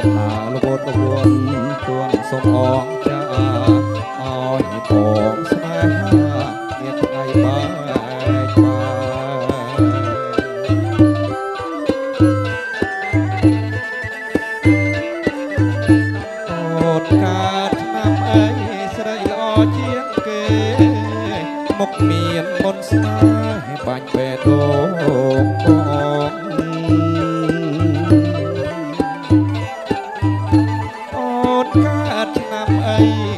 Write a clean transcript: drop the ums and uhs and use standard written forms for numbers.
កំណើលវត់រួនទួនសុំអងចាឲ្យបងស្នេហាមានថ្ងៃបែកអូនកើតឆ្នាំអីស្រីល្អជាងគេមុខមានមុនស្នេហ៍បាញ់បេះដូងបងអូនកើតឆ្នាំអី